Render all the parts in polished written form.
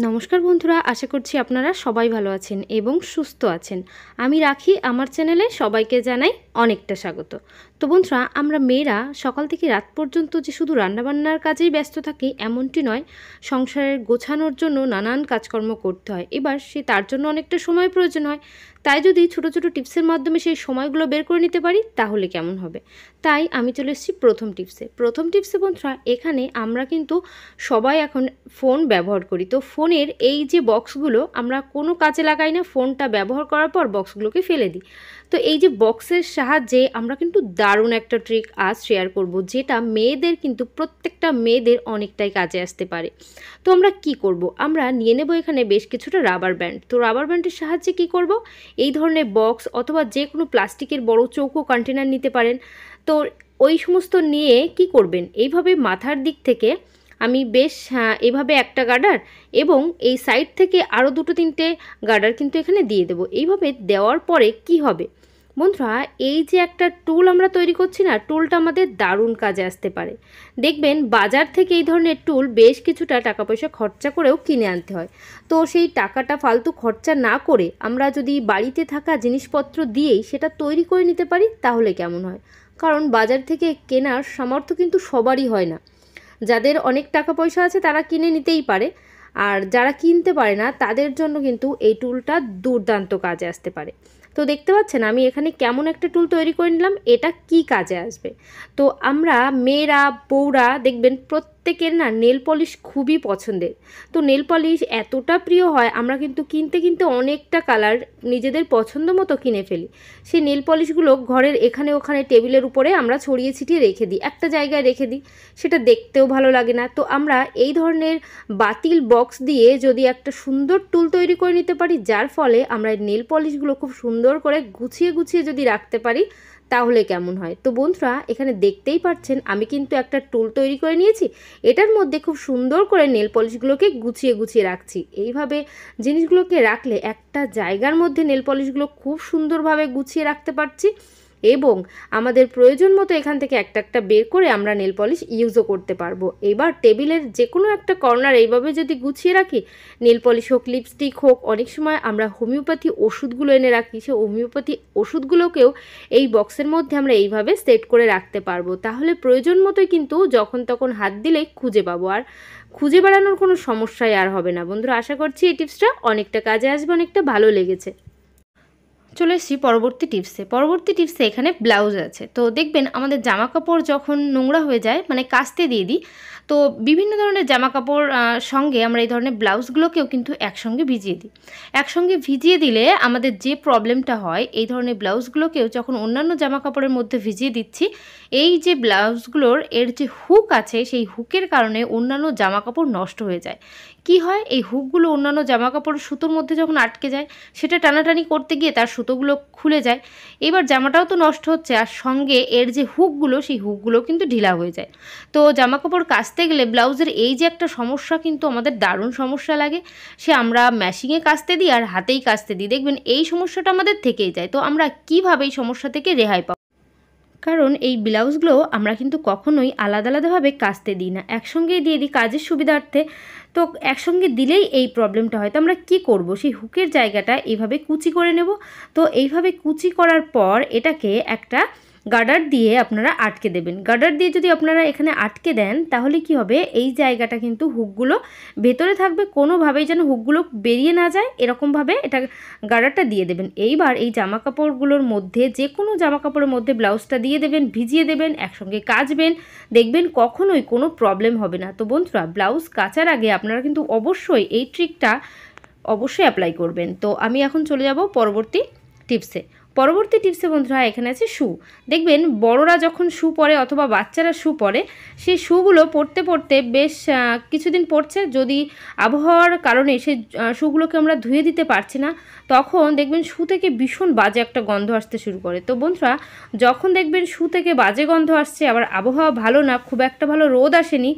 নমস্কার বন্ধুরা, আশা করছি আপনারা সবাই ভালো আছেন এবং সুস্থ আছেন। আমি রাখি, আমার চ্যানেলে সবাইকে জানাই অনেকটা স্বাগত। তো বন্ধুরা, আমরা মেয়েরা সকাল থেকে রাত পর্যন্ত যে শুধু রান্নাবান্নার কাজেই ব্যস্ত থাকি এমনটি নয়, সংসারের গোছানোর জন্য নানান কাজকর্ম করতে হয়। এবার তার জন্য অনেকটা সময় প্রয়োজন হয়। তাই যদি ছোটো ছোটো টিপসের মাধ্যমে সেই সময়গুলো বের করে নিতে পারি তাহলে কেমন হবে। তাই আমি চলে এসেছি প্রথম টিপসে বন্ধুরা, এখানে আমরা কিন্তু সবাই এখন ফোন ব্যবহার করি। তো ফোনের এই যে বক্সগুলো আমরা কোনো কাজে লাগাই না, ফোনটা ব্যবহার করার পর বক্সগুলোকে ফেলে দিই। তো এই যে বক্সের সাহায্যে আমরা কিন্তু দারুণ একটা ট্রিক আজ শেয়ার করব, যেটা মেয়েদের কিন্তু প্রত্যেকটা মেয়েদের অনেকটাই কাজে আসতে পারে। তো আমরা কি করব, আমরা নিয়ে নেব এখানে বেশ কিছুটা রাবার ব্যান্ড। তো রাবার ব্যান্ডের সাহায্যে কি করব, এই ধরনের বক্স অথবা যে কোনো প্লাস্টিকের বড় চৌকো কন্টেনার নিতে পারেন। তো ওই সমস্ত নিয়ে কি করবেন, এইভাবে মাথার দিক থেকে আমি বেশ এভাবে একটা গার্ডার এবং এই সাইড থেকে আরও দুটো তিনটে গার্ডার কিন্তু এখানে দিয়ে দেবো। এইভাবে দেওয়ার পরে কি হবে বন্ধুরা, এই যে একটা টুল আমরা তৈরি করছি না, টুলটা আমাদের দারুণ কাজে আসতে পারে। দেখবেন বাজার থেকে এই ধরনের টুল বেশ কিছুটা টাকা পয়সা খরচা করেও কিনে আনতে হয়। তো সেই টাকাটা ফালতু খরচা না করে আমরা যদি বাড়িতে থাকা জিনিসপত্র দিয়েই সেটা তৈরি করে নিতে পারি তাহলে কেমন হয়। কারণ বাজার থেকে কেনার সামর্থ্য কিন্তু সবারই হয় না। যাদের অনেক টাকা পয়সা আছে তারা কিনে নিতেই পারে, আর যারা কিনতে পারে না তাদের জন্য কিন্তু এই টুলটা দুর্দান্ত কাজে আসতে পারে। তো দেখতে পাচ্ছেন আমি এখানে কেমন একটা টুল তৈরি করে নিলাম, এটা কি কাজে আসবে। তো আমরা মেয়েরা বউরা দেখবেন প্রত্যেকের না নেল পলিশ খুবই পছন্দের। তো নেল পলিশ এতটা প্রিয় হয়, আমরা কিন্তু কিনতে কিনতে অনেকটা কালার নিজেদের পছন্দ মতো কিনে ফেলি। সেই নেল পলিশগুলো ঘরের এখানে ওখানে টেবিলের উপরে আমরা ছড়িয়ে ছিটিয়ে রেখে দিই, একটা জায়গায় রেখে দিই, সেটা দেখতেও ভালো লাগে না। তো আমরা এই ধরনের বাতিল বক্স দিয়ে যদি একটা সুন্দর টুল তৈরি করে নিতে পারি, যার ফলে আমরা নেল পলিশগুলো খুব সুন্দর করে গুছিয়ে গুছিয়ে যদি রাখতে পারি তাহলে কেমন হয়। তো বন্ধুরা, এখানে দেখতেই পাচ্ছেন আমি কিন্তু একটা টুল তৈরি করে নিয়েছি, এটার মধ্যে খুব সুন্দর করে নেল পলিশগুলোকে গুছিয়ে গুছিয়ে রাখছি। এইভাবে জিনিসগুলোকে রাখলে একটা জায়গার মধ্যে নেল পলিশগুলো খুব সুন্দরভাবে গুছিয়ে রাখতে পারছি এবং আমাদের প্রয়োজন মতো এখান থেকে একটা একটা বের করে আমরা নেল পলিশ ইউজও করতে পারবো। এবার টেবিলের যে কোনো একটা কর্নার এইভাবে যদি গুছিয়ে রাখি, নেল পলিশ হোক, লিপস্টিক হোক, অনেক সময় আমরা হোমিওপ্যাথি ওষুধগুলো এনে রাখি, সে হোমিওপ্যাথি ওষুধগুলোকেও এই বক্সের মধ্যে আমরা এইভাবে সেট করে রাখতে পারবো। তাহলে প্রয়োজন মতোই কিন্তু যখন তখন হাত দিলেই খুঁজে পাবো, আর খুঁজে বেড়ানোর কোনো সমস্যাই আর হবে না। বন্ধুরা, আশা করছি এই টিপসটা অনেকটা কাজে আসবে, অনেকটা ভালো লেগেছে। চলে এসেছি পরবর্তী টিপসে এখানে ব্লাউজ আছে। তো দেখবেন আমাদের জামা কাপড় যখন নোংরা হয়ে যায়, মানে কাচতে দিয়ে দিই, তো বিভিন্ন ধরনের জামা কাপড় সঙ্গে আমরা এই ধরনের ব্লাউজগুলোকেও কিন্তু একসঙ্গে ভিজিয়ে দিই। একসঙ্গে ভিজিয়ে দিলে আমাদের যে প্রবলেমটা হয়, এই ধরনের ব্লাউজগুলোকেও যখন অন্যান্য জামা কাপড়ের মধ্যে ভিজিয়ে দিচ্ছি, এই যে ব্লাউজগুলোর এর যে হুক আছে, সেই হুকের কারণে অন্যান্য জামা কাপড় নষ্ট হয়ে যায়। কি হয়, এই হুকগুলো অন্যান্য জামা কাপড় সুতোর মধ্যে যখন আটকে যায়, সেটা টানাটানি করতে গিয়ে তার সুতোগুলো খুলে যায়। এবার জামাটাও তো নষ্ট হচ্ছে, আর সঙ্গে এর যে হুকগুলো, সেই হুকগুলো কিন্তু ঢিলা হয়ে যায়। তো জামা কাপড় কাচতে গেলে ব্লাউজের এই যে একটা সমস্যা কিন্তু আমাদের দারুণ সমস্যা লাগে, সে আমরা মেশিনে কাচতে দিই আর হাতেই কাচতে দিই, দেখবেন এই সমস্যাটা আমাদের থেকেই যায়। তো আমরা কীভাবে এই সমস্যা থেকে রেহাই পাবো, কারণ এই ব্লাউজগুলো আমরা কিন্তু কখনোই আলাদা আলাদাভাবে কাচতে দিই না, একসঙ্গেই দিয়ে দিই কাজের সুবিধার্থে। তো একসঙ্গে দিলেই এই প্রবলেমটা হয়। তো আমরা কী করব, সেই হুকের জায়গাটা এইভাবে কুচি করে নেব। তো এইভাবে কুচি করার পর এটাকে একটা গার্ডার দিয়ে আপনারা আটকে দেবেন। গার্ডার দিয়ে যদি আপনারা এখানে আটকে দেন তাহলে কি হবে, এই জায়গাটা কিন্তু হুকগুলো ভেতরে থাকবে, কোনোভাবেই যেন হুকগুলো বেরিয়ে না যায়, এরকমভাবে এটা গার্ডারটা দিয়ে দেবেন। এইবার এই জামা কাপড়গুলোর মধ্যে যে কোনো জামা কাপড়ের মধ্যে ব্লাউজটা দিয়ে দেবেন, ভিজিয়ে দেবেন, একসঙ্গে কাচবেন, দেখবেন কখনোই কোনো প্রবলেম হবে না। তো বন্ধুরা, ব্লাউজ কাচার আগে আপনারা কিন্তু অবশ্যই এই ট্রিকটা অবশ্যই অ্যাপ্লাই করবেন। তো আমি এখন চলে যাব পরবর্তী টিপসে বন্ধুরা, এখানে আছে শু। দেখবেন বড়রা যখন শু পরে অথবা বাচ্চারা শু পরে, সেই শুগুলো পরতে পরতে বেশ কিছুদিন পরছে, যদি আবহাওয়ার কারণে সেই শুগুলোকে আমরা ধুয়ে দিতে পারছি না, তখন দেখবেন শু থেকে ভীষণ বাজে একটা গন্ধ আসতে শুরু করে। তো বন্ধুরা, যখন দেখবেন শু থেকে বাজে গন্ধ আসছে, আবার আবহাওয়া ভালো না, খুব একটা ভালো রোদ আসেনি,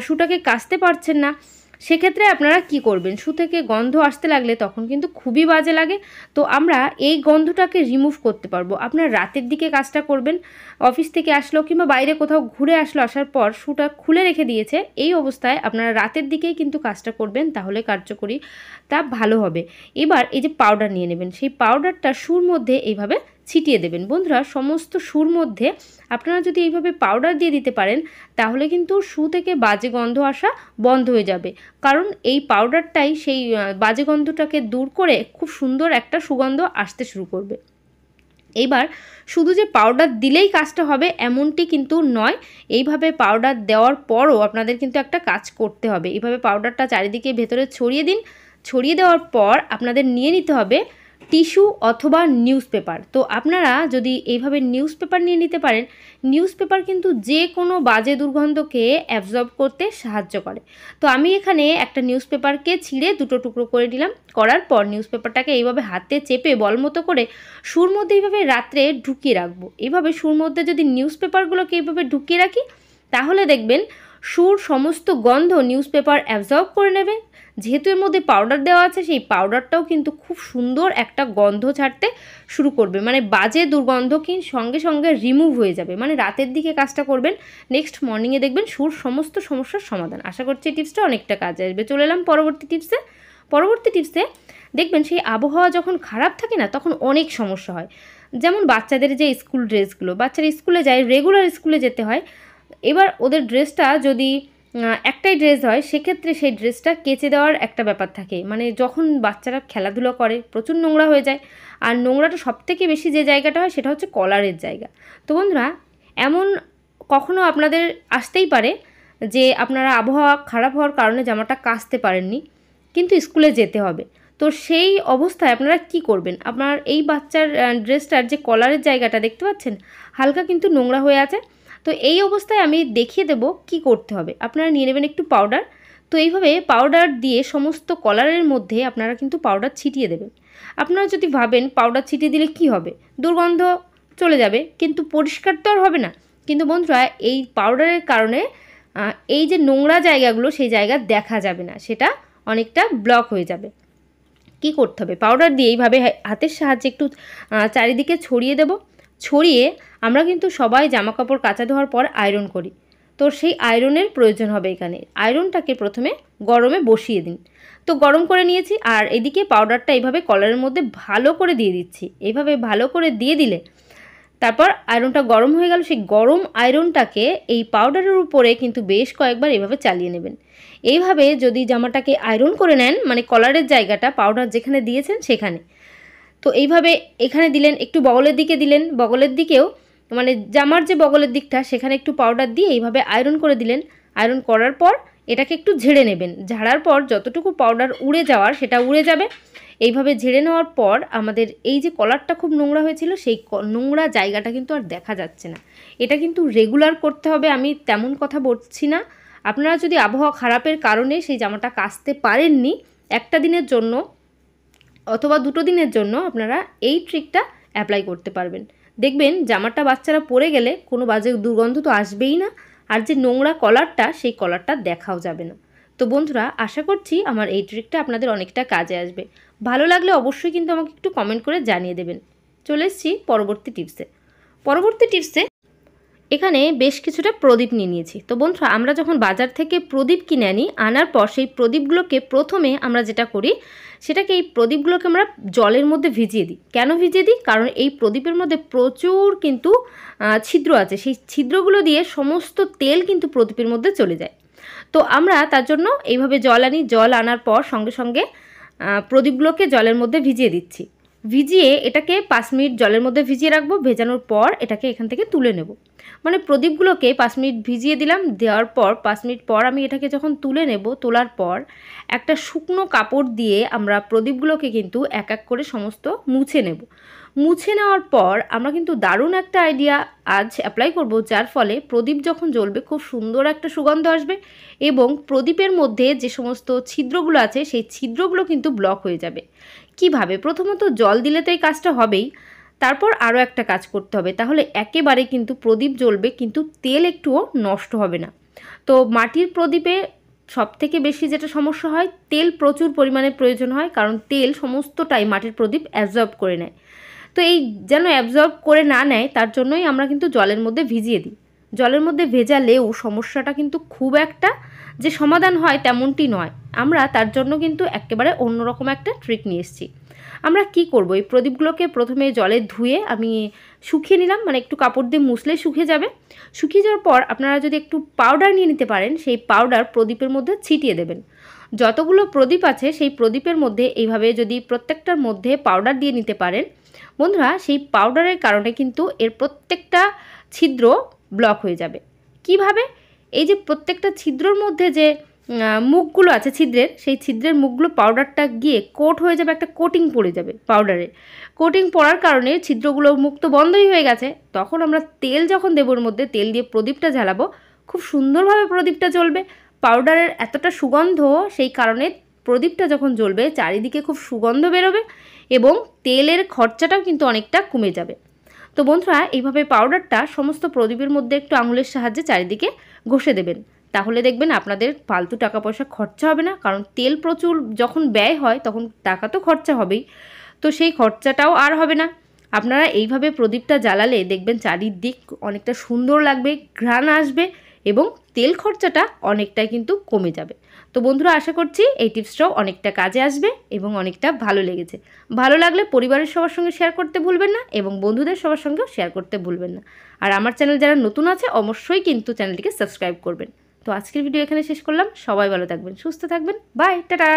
শুটাকে কাচতে পারছেন না, সেক্ষেত্রে আপনারা কি করবেন, শু থেকে গন্ধ আসতে লাগলে তখন কিন্তু খুবই বাজে লাগে। তো আমরা এই গন্ধটাকে রিমুভ করতে পারবো। আপনারা রাতের দিকে কাজটা করবেন, অফিস থেকে আসলো কিংবা বাইরে কোথাও ঘুরে আসলো, আসার পর শুটা খুলে রেখে দিয়েছে, এই অবস্থায় আপনারা রাতের দিকেই কিন্তু কাজটা করবেন, তাহলে কার্যকরী তা ভালো হবে। এবার এই যে পাউডার নিয়ে নেবেন, সেই পাউডারটা শুর মধ্যে এইভাবে ছিটিয়ে দেবেন। বন্ধুরা, সমস্ত শুর মধ্যে আপনারা যদি এইভাবে পাউডার দিয়ে দিতে পারেন, তাহলে কিন্তু শু থেকে বাজে গন্ধ আসা বন্ধ হয়ে যাবে। কারণ এই পাউডারটাই সেই বাজে গন্ধটাকে দূর করে খুব সুন্দর একটা সুগন্ধ আসতে শুরু করবে। এইবার শুধু যে পাউডার দিলেই কাজটা হবে এমনটি কিন্তু নয়, এইভাবে পাউডার দেওয়ার পরও আপনাদের কিন্তু একটা কাজ করতে হবে। এইভাবে পাউডারটা চারিদিকে ভেতরে ছড়িয়ে দিন। ছড়িয়ে দেওয়ার পর আপনাদের নিয়ে নিতে হবে টিস্যু অথবা নিউজ পেপার। তো আপনারা যদি এইভাবে নিউজ পেপার নিয়ে নিতে পারেন, নিউজ পেপার কিন্তু যে কোনো বাজে দুর্গন্ধকে অ্যাবজর্ব করতে সাহায্য করে। তো আমি এখানে একটা নিউজ পেপারকে ছিঁড়ে দুটো টুকরো করে নিলাম। করার পর নিউজ পেপারটাকে এইভাবে হাতে চেপে বল মতো করে শুর মধ্যে এইভাবে রাত্রে ঢুকিয়ে রাখবো। এইভাবে শুর মধ্যে যদি নিউজ পেপারগুলোকে এইভাবে ঢুকিয়ে রাখি, তাহলে দেখবেন শুর সমস্ত গন্ধ নিউজ পেপার অ্যাবজর্ব করে নেবে। যেহেতু এর মধ্যে পাউডার দেওয়া আছে, সেই পাউডারটাও কিন্তু খুব সুন্দর একটা গন্ধ ছাড়তে শুরু করবে, মানে বাজে দুর্গন্ধ কি সঙ্গে সঙ্গে রিমুভ হয়ে যাবে। মানে রাতের দিকে কাজটা করবেন, নেক্সট মর্নিংয়ে দেখবেন শুর সমস্ত সমস্যার সমাধান। আশা করছি এই টিপসটা অনেকটা কাজে আসবে। চলে এলাম পরবর্তী টিপসে। দেখবেন সেই আবহাওয়া যখন খারাপ থাকে না, তখন অনেক সমস্যা হয়। যেমন বাচ্চাদের যে স্কুল ড্রেসগুলো, বাচ্চারা স্কুলে যায়, রেগুলার স্কুলে যেতে হয়। এবার ওদের ড্রেসটা যদি একটাই ড্রেস হয়, সেক্ষেত্রে সেই ড্রেসটা কেচে দেওয়ার একটা ব্যাপার থাকে। মানে যখন বাচ্চারা খেলাধুলো করে প্রচুর নোংরা হয়ে যায়, আর নোংরাটা সবথেকে বেশি যে জায়গাটা হয় সেটা হচ্ছে কলারের জায়গা। তো বন্ধুরা, এমন কখনো আপনাদের আসতেই পারে যে আপনারা আবহাওয়া খারাপ হওয়ার কারণে জামাটা কাচতে পারেননি, কিন্তু স্কুলে যেতে হবে। তো সেই অবস্থায় আপনারা কি করবেন, আপনার এই বাচ্চার ড্রেসটার যে কলারের জায়গাটা দেখতে পাচ্ছেন হালকা কিন্তু নোংরা হয়ে আছে। তো এই অবস্থায় আমি দেখিয়ে দেব কি করতে হবে। আপনারা নিয়ে নেবেন একটু পাউডার। তো এইভাবে পাউডার দিয়ে সমস্ত কলারের মধ্যে আপনারা কিন্তু পাউডার ছিটিয়ে দেবেন। আপনারা যদি ভাবেন পাউডার ছিটিয়ে দিলে কি হবে, দুর্গন্ধ চলে যাবে, কিন্তু পরিষ্কার তো আর হবে না। কিন্তু বন্ধুরা, এই পাউডারের কারণে এই যে নোংরা জায়গাগুলো, সেই জায়গা দেখা যাবে না, সেটা অনেকটা ব্লক হয়ে যাবে। কি করতে হবে, পাউডার দিয়ে এইভাবে হাতের সাহায্যে একটু চারিদিকে ছড়িয়ে দেব। ছড়িয়ে আমরা কিন্তু সবাই জামা কাপড় কাচা ধোয়ার পর আয়রন করি। তো সেই আয়রনের প্রয়োজন হবে এখানে। আয়রনটাকে প্রথমে গরমে বসিয়ে দিন। তো গরম করে নিয়েছি, আর এদিকে পাউডারটা এইভাবে কলারের মধ্যে ভালো করে দিয়ে দিচ্ছি। এইভাবে ভালো করে দিয়ে দিলে তারপর আয়রনটা গরম হয়ে গেল, সেই গরম আয়রনটাকে এই পাউডারের উপরে কিন্তু বেশ কয়েকবার এইভাবে চালিয়ে নেবেন। এইভাবে যদি জামাটাকে আয়রন করে নেন, মানে কলারের জায়গাটা পাউডার যেখানে দিয়েছেন সেখানে, তো এইভাবে এখানে দিলেন, একটু বগলের দিকে দিলেন, বগলের দিকেও মানে জামার যে বগলের দিকটা সেখানে একটু পাউডার দিয়ে এইভাবে আয়রন করে দিলেন। আয়রন করার পর এটাকে একটু ঝেড়ে নেবেন। ঝাড়ার পর যতটুকু পাউডার উড়ে যাওয়ার সেটা উড়ে যাবে। এইভাবে ঝেড়ে নেওয়ার পর আমাদের এই যে কলারটা খুব নোংরা হয়েছিল, সেই নোংরা জায়গাটা কিন্তু আর দেখা যাচ্ছে না। এটা কিন্তু রেগুলার করতে হবে, আমি তেমন কথা বলছি না। আপনারা যদি আবহাওয়া খারাপের কারণে সেই জামাটা কাচতে পারেননি, একটা দিনের জন্য অথবা দুটো দিনের জন্য আপনারা এই ট্রিকটা অ্যাপ্লাই করতে পারবেন। দেখবেন জামাটা বাচ্চারা পরে গেলে কোনো বাজে দুর্গন্ধ তো আসবেই না, আর যে নোংরা কলারটা, সেই কলারটা দেখাও যাবে না। তো বন্ধুরা, আশা করছি আমার এই ট্রিকটা আপনাদের অনেকটা কাজে আসবে। ভালো লাগলে অবশ্যই কিন্তু আমাকে একটু কমেন্ট করে জানিয়ে দেবেন। চলে এসেছি পরবর্তী টিপসে। এখানে বেশ কিছুটা প্রদীপ নিয়ে নিয়েছি। তো বন্ধুরা, আমরা যখন বাজার থেকে প্রদীপ কিনে আনি, আনার পর সেই প্রদীপগুলোকে প্রথমে আমরা যেটা করি, সেটাকে এই প্রদীপগুলোকে আমরা জলের মধ্যে ভিজিয়ে দিই। কেন ভিজিয়ে দিই? কারণ এই প্রদীপের মধ্যে প্রচুর কিন্তু ছিদ্র আছে। সেই ছিদ্রগুলো দিয়ে সমস্ত তেল কিন্তু প্রদীপের মধ্যে চলে যায়। তো আমরা তার জন্য এইভাবে জল আনি। জল আনার পর সঙ্গে সঙ্গে প্রদীপগুলোকে জলের মধ্যে ভিজিয়ে দিচ্ছি। ভিজিয়ে এটাকে 5 মিনিট জলের মধ্যে ভিজিয়ে রাখবো। ভেজানোর পর এটাকে এখান থেকে তুলে নেব। মানে প্রদীপগুলোকে 5 মিনিট ভিজিয়ে দিলাম। দেওয়ার পর 5 মিনিট পর আমি এটাকে যখন তুলে নেব, তোলার পর একটা শুকনো কাপড় দিয়ে আমরা প্রদীপগুলোকে কিন্তু এক এক করে সমস্ত মুছে নেব। মুছে নেওয়ার পর আমরা কিন্তু দারুণ একটা আইডিয়া আজ অ্যাপ্লাই করব, যার ফলে প্রদীপ যখন জ্বলবে খুব সুন্দর একটা সুগন্ধ আসবে, এবং প্রদীপের মধ্যে যে সমস্ত ছিদ্রগুলো আছে সেই ছিদ্রগুলো কিন্তু ব্লক হয়ে যাবে। কিভাবে? প্রথমত জল দিলে তো এই কাজটা হবেই, তারপর আরও একটা কাজ করতে হবে, তাহলে একেবারে কিন্তু প্রদীপ জ্বলবে, কিন্তু তেল একটুও নষ্ট হবে না। তো মাটির প্রদীপে সবথেকে বেশি যেটা সমস্যা হয়, তেল প্রচুর পরিমাণে প্রয়োজন হয়, কারণ তেল সমস্তটাই মাটির প্রদীপ অ্যাবজর্ব করে নেয়। তো এই যেন অ্যাবজর্ব করে না নেয় তার জন্যই আমরা কিন্তু জলের মধ্যে ভিজিয়ে দিই। জলের মধ্যে ভেজালেও সমস্যাটা কিন্তু খুব একটা যে সমাধান হয় তেমনটি নয়। আমরা তার জন্য কিন্তু একেবারে অন্যরকম একটা ট্রিক নিয়ে এসেছি। আমরা কি করব, এই প্রদীপগুলোকে প্রথমে জলে ধুয়ে আমি শুকিয়ে নিলাম, মানে একটু কাপড় দিয়ে মুছলে শুকিয়ে যাবে। শুকিয়ে যাওয়ার পর আপনারা যদি একটু পাউডার নিয়ে নিতে পারেন, সেই পাউডার প্রদীপের মধ্যে ছিটিয়ে দেবেন। যতগুলো প্রদীপ আছে সেই প্রদীপের মধ্যে এইভাবে যদি প্রত্যেকটার মধ্যে পাউডার দিয়ে নিতে পারেন বন্ধুরা, সেই পাউডারের কারণে কিন্তু এর প্রত্যেকটা ছিদ্র ব্লক হয়ে যাবে। কিভাবে? এই যে প্রত্যেকটা ছিদ্রর মধ্যে যে মুখগুলো আছে ছিদ্রের, সেই ছিদ্রের মুখগুলো পাউডারটা গিয়ে কোট হয়ে যাবে, একটা কোটিং পড়ে যাবে পাউডারের। কোটিং পড়ার কারণে ছিদ্রগুলো মুখ তো বন্ধই হয়ে গেছে। তখন আমরা তেল যখন দেবো ওর মধ্যে, তেল দিয়ে প্রদীপটা জ্বালাবো, খুব সুন্দরভাবে প্রদীপটা জ্বলবে। পাউডারের এতটা সুগন্ধ, সেই কারণে প্রদীপটা যখন জ্বলবে চারিদিকে খুব সুগন্ধ বেরোবে এবং তেলের খরচাটাও কিন্তু অনেকটা কমে যাবে। তো বন্ধুরা, এইভাবে পাউডারটা সমস্ত প্রদীপের মধ্যে একটু আঙুলের সাহায্যে চারিদিকে ঘষে দেবেন। তাহলে দেখবেন আপনাদের ফালতু টাকা পয়সা খরচা হবে না, কারণ তেল প্রচুর যখন ব্যয় হয় তখন টাকা তো খরচা হবেই, তো সেই খরচাটাও আর হবে না। আপনারা এইভাবে প্রদীপটা জ্বালালে দেখবেন চারিদিক অনেকটা সুন্দর লাগবে, ঘ্রাণ আসবে এবং তেল খরচাটা অনেকটাই কিন্তু কমে যাবে। তো বন্ধুরা, আশা করছি এই টিপসটাও অনেকটা কাজে আসবে এবং অনেকটা ভালো লেগেছে। ভালো লাগলে পরিবারের সবার সঙ্গে শেয়ার করতে ভুলবেন না এবং বন্ধুদের সবার সঙ্গেও শেয়ার করতে ভুলবেন না। আর আমার চ্যানেল যারা নতুন আছে অবশ্যই কিন্তু চ্যানেলটিকে সাবস্ক্রাইব করবেন। তো আজকের ভিডিও এখানে শেষ করলাম। সবাই ভালো থাকবেন, সুস্থ থাকবেন, বাই, টাটা।